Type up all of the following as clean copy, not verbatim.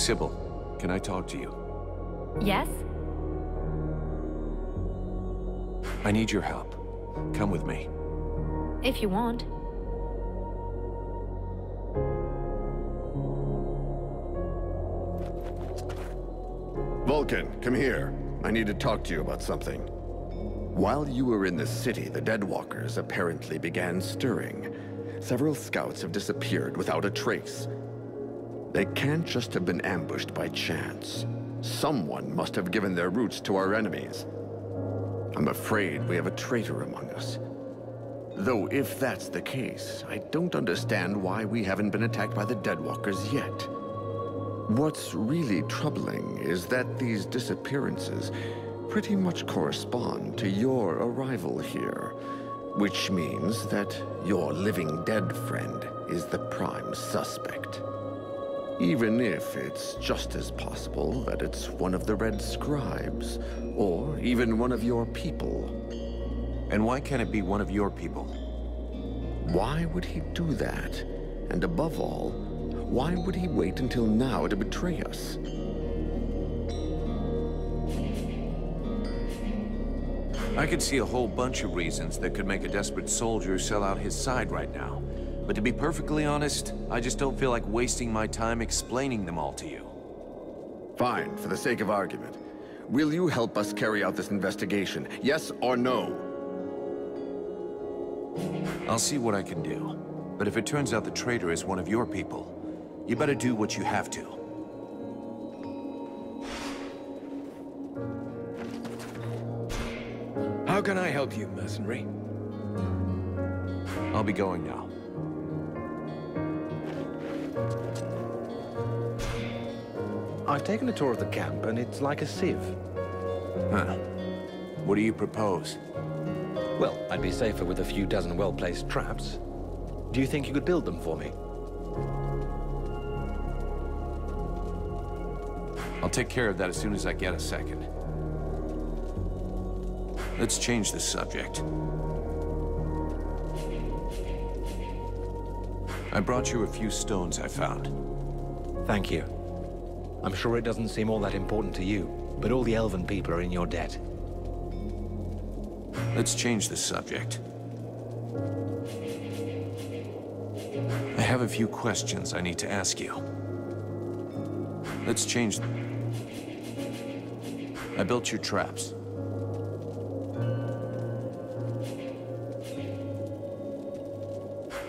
Sybil, can I talk to you? Yes? I need your help. Come with me. If you want. Vulcan, come here. I need to talk to you about something. While you were in the city, the Deadwalkers apparently began stirring. Several scouts have disappeared without a trace. They can't just have been ambushed by chance. Someone must have given their routes to our enemies. I'm afraid we have a traitor among us. Though if that's the case, I don't understand why we haven't been attacked by the Deadwalkers yet. What's really troubling is that these disappearances pretty much correspond to your arrival here, which means that your living dead friend is the prime suspect. Even if it's just as possible that it's one of the Red Scribes, or even one of your people. And why can't it be one of your people? Why would he do that? And above all, why would he wait until now to betray us? I could see a whole bunch of reasons that could make a desperate soldier sell out his side right now. But to be perfectly honest, I just don't feel like wasting my time explaining them all to you. Fine, for the sake of argument. Will you help us carry out this investigation? Yes or no? I'll see what I can do. But if it turns out the traitor is one of your people, you better do what you have to. How can I help you, mercenary? I'll be going now. I've taken a tour of the camp, and it's like a sieve. Huh. What do you propose? Well, I'd be safer with a few dozen well-placed traps. Do you think you could build them for me? I'll take care of that as soon as I get a second. Let's change the subject. I brought you a few stones I found. Thank you. I'm sure it doesn't seem all that important to you, but all the elven people are in your debt. Let's change the subject. I have a few questions I need to ask you. Let's change... I built your traps.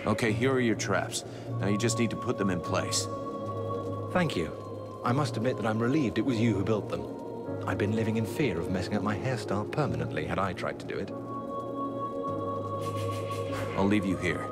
Okay, here are your traps. Now you just need to put them in place. Thank you. I must admit that I'm relieved it was you who built them. I'd been living in fear of messing up my hairstyle permanently had I tried to do it. I'll leave you here.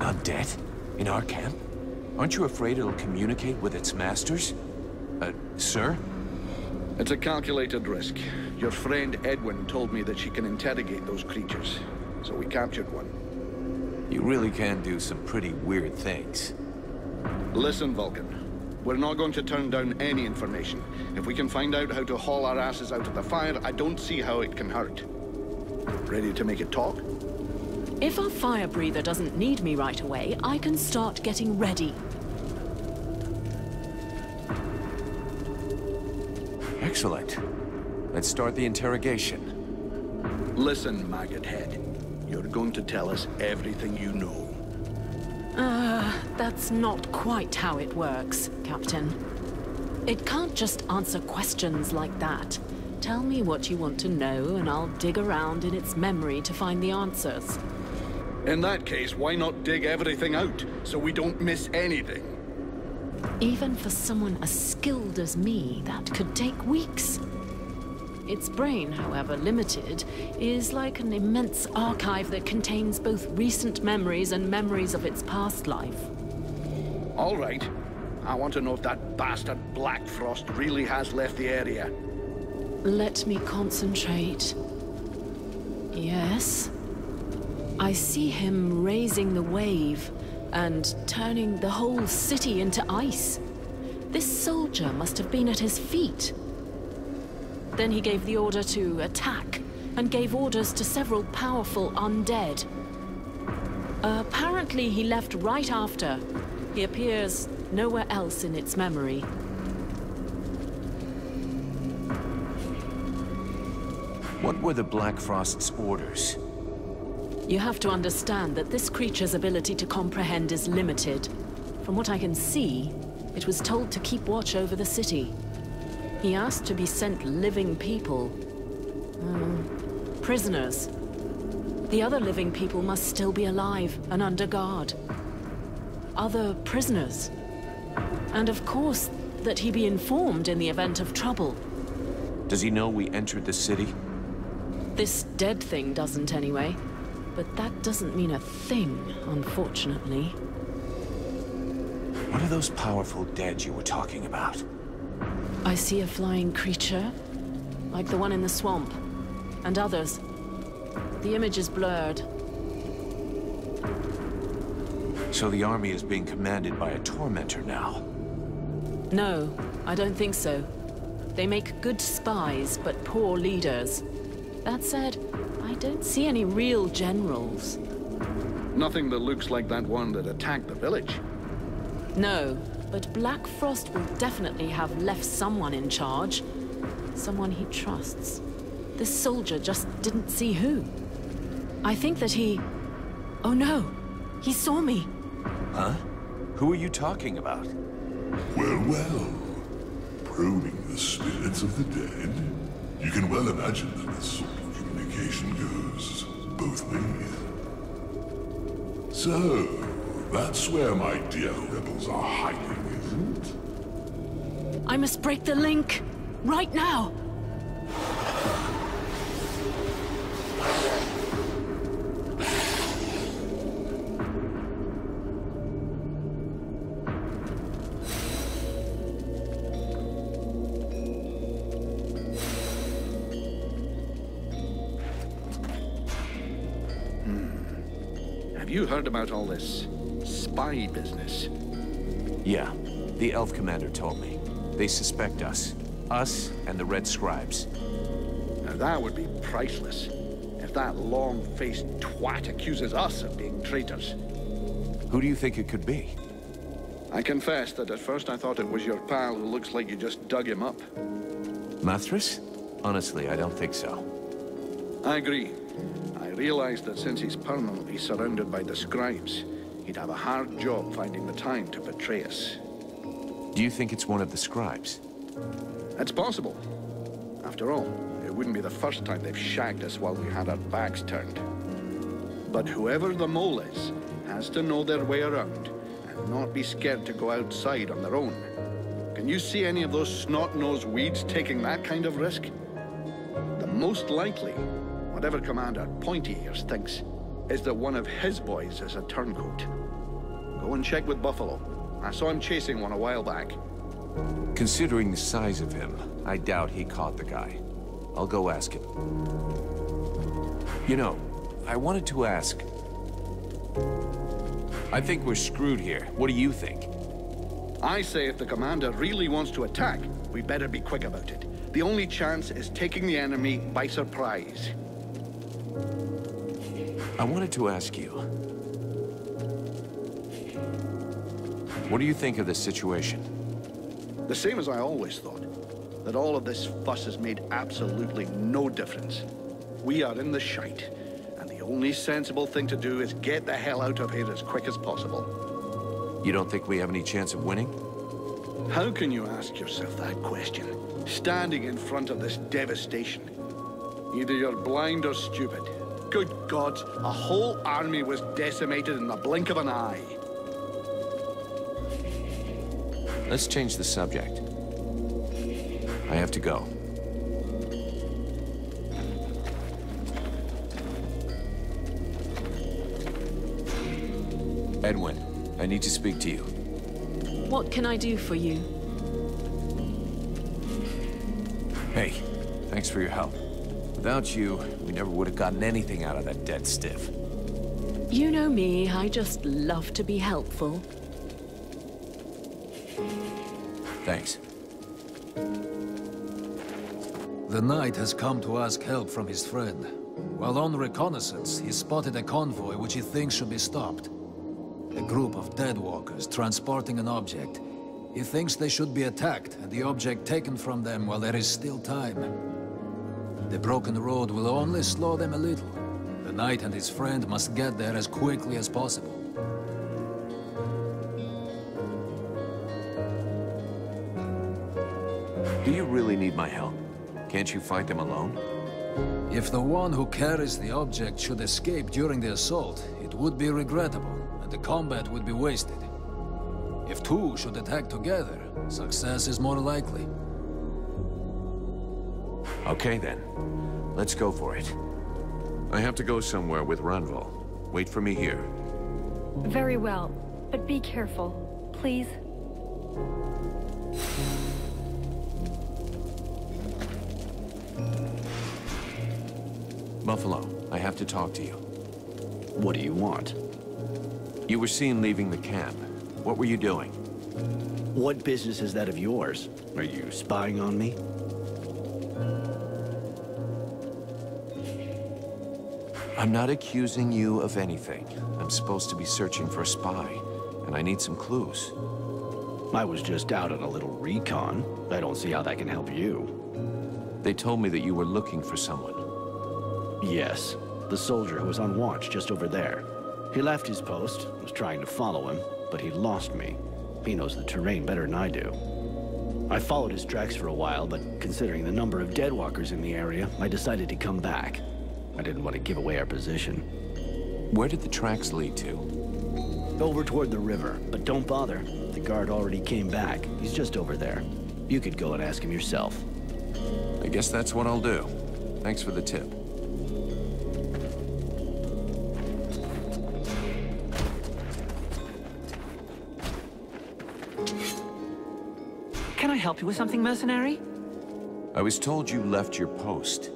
Undead? In our camp? Aren't you afraid it'll communicate with its masters? Sir? It's a calculated risk. Your friend Edwin told me that she can interrogate those creatures, so we captured one. You really can do some pretty weird things. Listen, Vulcan. We're not going to turn down any information. If we can find out how to haul our asses out of the fire, I don't see how it can hurt. Ready to make it talk? If our fire breather doesn't need me right away, I can start getting ready. Excellent. Let's start the interrogation. Listen, maggot head. You're going to tell us everything you know. That's not quite how it works, Captain. It can't just answer questions like that. Tell me what you want to know, and I'll dig around in its memory to find the answers. In that case, why not dig everything out, so we don't miss anything? Even for someone as skilled as me, that could take weeks. Its brain, however limited, is like an immense archive that contains both recent memories and memories of its past life. All right. I want to know if that bastard Black Frost really has left the area. Let me concentrate. Yes. I see him raising the wave and turning the whole city into ice. This soldier must have been at his feet. Then he gave the order to attack and gave orders to several powerful undead. Apparently he left right after. He appears nowhere else in its memory. What were the Black Frost's orders? You have to understand that this creature's ability to comprehend is limited. From what I can see, it was told to keep watch over the city. He asked to be sent living people. Prisoners. The other living people must still be alive and under guard. Other prisoners. And of course, that he be informed in the event of trouble. Does he know we entered the city? This dead thing doesn't anyway. But that doesn't mean a thing, unfortunately. What are those powerful dead you were talking about? I see a flying creature, like the one in the swamp, and others. The image is blurred. So the army is being commanded by a tormentor now? No, I don't think so. They make good spies, but poor leaders. That said, I don't see any real generals. Nothing that looks like that one that attacked the village. No, but Black Frost will definitely have left someone in charge. Someone he trusts. This soldier just didn't see who. I think that he... Oh no! He saw me! Huh? Who are you talking about? Well, well. Probing the spirits of the dead? You can well imagine that this sort of communication goes both ways. So, that's where my dear rebels are hiding, isn't it? I must break the link! Right now! Have you heard about all this spy business? Yeah, the elf commander told me. They suspect us. Us and the Red Scribes. Now that would be priceless. If that long-faced twat accuses us of being traitors. Who do you think it could be? I confess that at first I thought it was your pal who looks like you just dug him up. Mathras? Honestly, I don't think so. I agree. I realized that since he's permanently surrounded by the scribes, he'd have a hard job finding the time to betray us. Do you think it's one of the scribes? It's possible. After all, it wouldn't be the first time they've shagged us while we had our backs turned. But whoever the mole is, has to know their way around, and not be scared to go outside on their own. Can you see any of those snot-nosed weeds taking that kind of risk? The most likely, whatever Commander Pointy Ears thinks, is that one of his boys is a turncoat. Go and check with Buffalo. I saw him chasing one a while back. Considering the size of him, I doubt he caught the guy. I'll go ask him. You know, I wanted to ask... I think we're screwed here. What do you think? I say if the commander really wants to attack, we better be quick about it. The only chance is taking the enemy by surprise. I wanted to ask you... What do you think of the situation? The same as I always thought. That all of this fuss has made absolutely no difference. We are in the shite, and the only sensible thing to do is get the hell out of here as quick as possible. You don't think we have any chance of winning? How can you ask yourself that question, standing in front of this devastation? Either you're blind or stupid. Good God, a whole army was decimated in the blink of an eye. Let's change the subject. I have to go. Edwin, I need to speak to you. What can I do for you? Hey, thanks for your help. Without you, we never would have gotten anything out of that dead stiff. You know me, I just love to be helpful. Thanks. The knight has come to ask help from his friend. While on reconnaissance, he spotted a convoy which he thinks should be stopped. A group of deadwalkers transporting an object. He thinks they should be attacked and the object taken from them while there is still time. The broken road will only slow them a little. The knight and his friend must get there as quickly as possible. Do you really need my help? Can't you fight them alone? If the one who carries the object should escape during the assault, it would be regrettable, and the combat would be wasted. If two should attack together, success is more likely. Okay then. Let's go for it. I have to go somewhere with Ranval. Wait for me here. Very well, but be careful, please. Buffalo, I have to talk to you. What do you want? You were seen leaving the camp. What were you doing? What business is that of yours? Are you spying on me? I'm not accusing you of anything. I'm supposed to be searching for a spy, and I need some clues. I was just out on a little recon. I don't see how that can help you. They told me that you were looking for someone. Yes, the soldier who was on watch just over there. He left his post, was trying to follow him, but he lost me. He knows the terrain better than I do. I followed his tracks for a while, but considering the number of deadwalkers in the area, I decided to come back. I didn't want to give away our position. Where did the tracks lead to? Over toward the river, but don't bother. The guard already came back. He's just over there. You could go and ask him yourself. I guess that's what I'll do. Thanks for the tip. Can I help you with something, mercenary? I was told you left your post.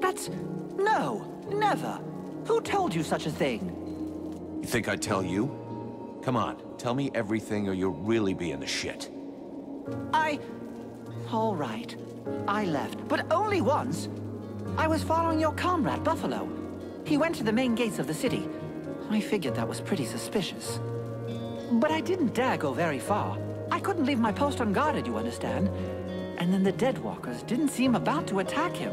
That's... no, never. Who told you such a thing? You think I'd tell you? Come on, tell me everything or you'll really be in the shit. All right. I left, but only once. I was following your comrade, Buffalo. He went to the main gates of the city. I figured that was pretty suspicious. But I didn't dare go very far. I couldn't leave my post unguarded, you understand? And then the Deadwalkers didn't seem about to attack him.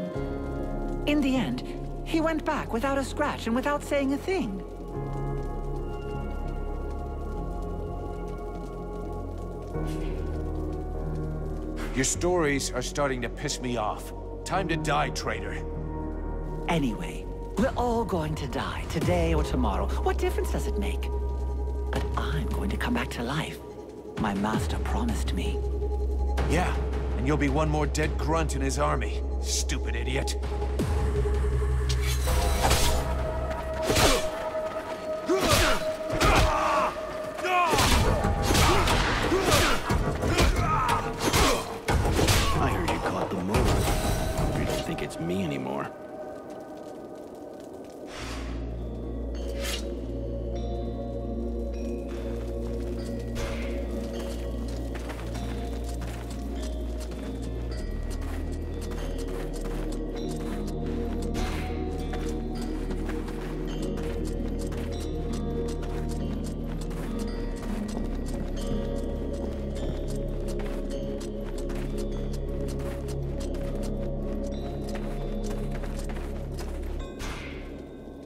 In the end, he went back without a scratch and without saying a thing. Your stories are starting to piss me off. Time to die, traitor. Anyway, we're all going to die, today or tomorrow. What difference does it make? But I'm going to come back to life. My master promised me. Yeah, and you'll be one more dead grunt in his army. Stupid idiot. I heard you caught the motor. You don't think it's me anymore.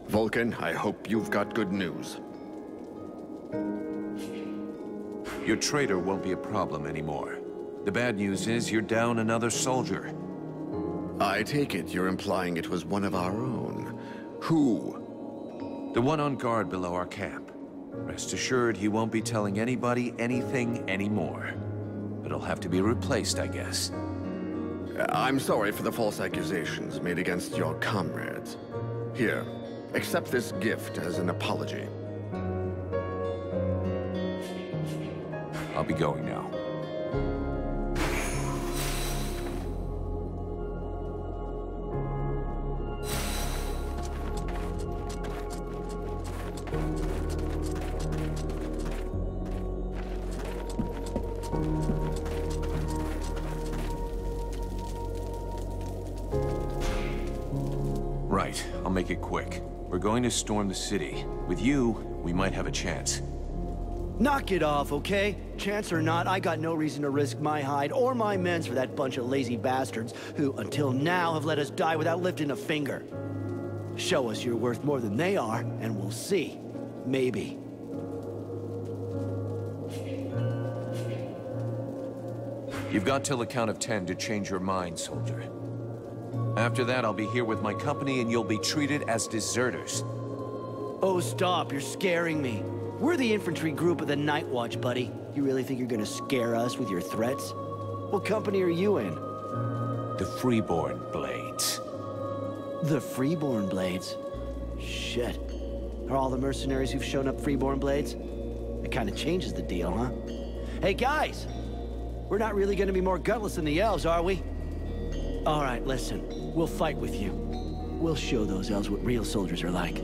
Vulcan, I hope you've got good news. Your traitor won't be a problem anymore. The bad news is you're down another soldier. I take it you're implying it was one of our own. Who? The one on guard below our camp. Rest assured he won't be telling anybody anything anymore. But it'll have to be replaced, I guess. I'm sorry for the false accusations made against your comrades. Here, accept this gift as an apology. I'll be going now. Right, I'll make it quick. We're going to storm the city. With you, we might have a chance. Knock it off, okay? Chance or not, I got no reason to risk my hide or my men's for that bunch of lazy bastards who, until now, have let us die without lifting a finger. Show us you're worth more than they are, and we'll see. Maybe. You've got till the count of 10 to change your mind, soldier. After that, I'll be here with my company and you'll be treated as deserters. Oh, stop. You're scaring me. We're the infantry group of the Night Watch, buddy. You really think you're gonna scare us with your threats? What company are you in? The Freeborn Blades. The Freeborn Blades? Shit. Are all the mercenaries who've shown up Freeborn Blades? It kind of changes the deal, huh? Hey, guys! We're not really gonna be more gutless than the elves, are we? All right, listen. We'll fight with you. We'll show those elves what real soldiers are like.